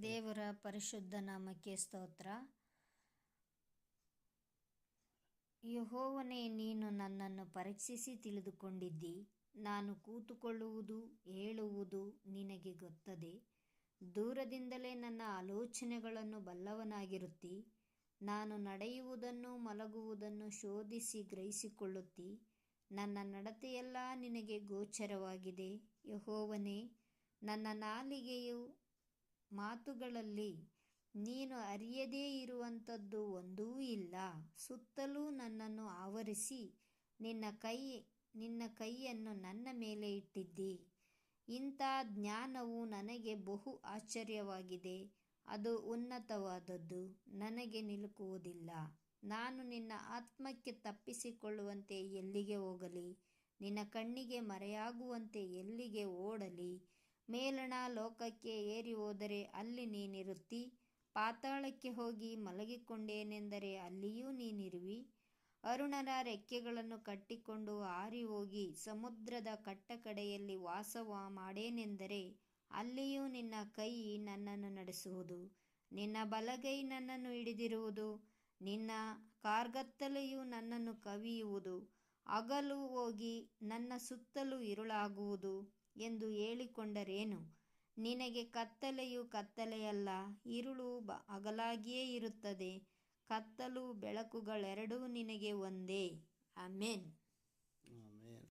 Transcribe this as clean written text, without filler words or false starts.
ದೇವರ ಪರಿಶುದ್ಧ ನಾಮಕ್ಕೆ ಸ್ತೋತ್ರ. ಯೆಹೋವನೇ, ನೀನು ನನ್ನನ್ನು ಪರೀಕ್ಷಿಸಿ ತಿಳಿದುಕೊಂಡಿದ್ದಿ. ನಾನು ಕೂತುಕೊಳ್ಳುವುದು ಹೇಳುವುದು ನಿನಗೆ ಗೊತ್ತದೆ. ದೂರದಿಂದಲೇ ನನ್ನ ಆಲೋಚನೆಗಳನ್ನು ಬಲ್ಲವನಾಗಿರುತ್ತಿ. ನಾನು ನಡೆಯುವುದನ್ನು ಮಲಗುವುದನ್ನು ಶೋಧಿಸಿ ಗ್ರಹಿಸಿಕೊಳ್ಳುತ್ತಿ. ನನ್ನ ನಡತೆಯೆಲ್ಲ ನಿನಗೆ ಗೋಚರವಾಗಿದೆ. ಯೆಹೋವನೇ, ನನ್ನ ನಾಲಿಗೆಯು ಮಾತುಗಳಲ್ಲಿ ನೀನು ಅರಿಯದೇ ಇರುವಂಥದ್ದು ಒಂದೂ ಇಲ್ಲ. ಸುತ್ತಲೂ ನನ್ನನ್ನು ಆವರಿಸಿ ನಿನ್ನ ಕೈಯನ್ನು ನನ್ನ ಮೇಲೆ ಇಟ್ಟಿದ್ದಿ. ಇಂಥ ಜ್ಞಾನವು ನನಗೆ ಬಹು ಆಶ್ಚರ್ಯವಾಗಿದೆ. ಅದು ಉನ್ನತವಾದದ್ದು, ನನಗೆ ನಿಲುಕುವುದಿಲ್ಲ. ನಾನು ನಿನ್ನ ಆತ್ಮಕ್ಕೆ ತಪ್ಪಿಸಿಕೊಳ್ಳುವಂತೆ ಎಲ್ಲಿಗೆ ಹೋಗಲಿ? ನಿನ್ನ ಕಣ್ಣಿಗೆ ಮರೆಯಾಗುವಂತೆ ಎಲ್ಲಿಗೆ ಓಡಲಿ? ಮೇಲಣ ಲೋಕಕ್ಕೆ ಏರಿ ಹೋದರೆ ಅಲ್ಲಿ ನೀನಿರುತ್ತಿ. ಪಾತಾಳಕ್ಕೆ ಹೋಗಿ ಮಲಗಿಕೊಂಡೇನೆಂದರೆ ಅಲ್ಲಿಯೂ ನೀನಿರುವಿ. ಅರುಣರ ರೆಕ್ಕೆಗಳನ್ನು ಕಟ್ಟಿಕೊಂಡು ಹಾರಿ ಹೋಗಿ ಸಮುದ್ರದ ಕಟ್ಟಕಡೆಯಲ್ಲಿ ವಾಸ ಮಾಡೇನೆಂದರೆ ಅಲ್ಲಿಯೂ ನಿನ್ನ ಕೈ ನನ್ನನ್ನು ನಡೆಸುವುದು. ನಿನ್ನ ಬಲಗೈ ನನ್ನನ್ನು ಹಿಡಿದಿರುವುದು. ನಿನ್ನ ಕಾರ್ಗತ್ತಲೆಯು ನನ್ನನ್ನು ಕವಿಯುವುದು. ಹಗಲು ಹೋಗಿ ನನ್ನ ಸುತ್ತಲೂ ಇರುಳಾಗುವುದು ಎಂದು ಹೇಳಿಕೊಂಡರೇನು? ನಿನಗೆ ಕತ್ತಲೆಯು ಕತ್ತಲೆಯಲ್ಲ, ಇರುಳು ಹಗಲಾಗಿಯೇ ಇರುತ್ತದೆ. ಕತ್ತಲು ಬೆಳಕುಗಳೆರಡೂ ನಿನಗೆ ಒಂದೇ. ಆಮೆನ್.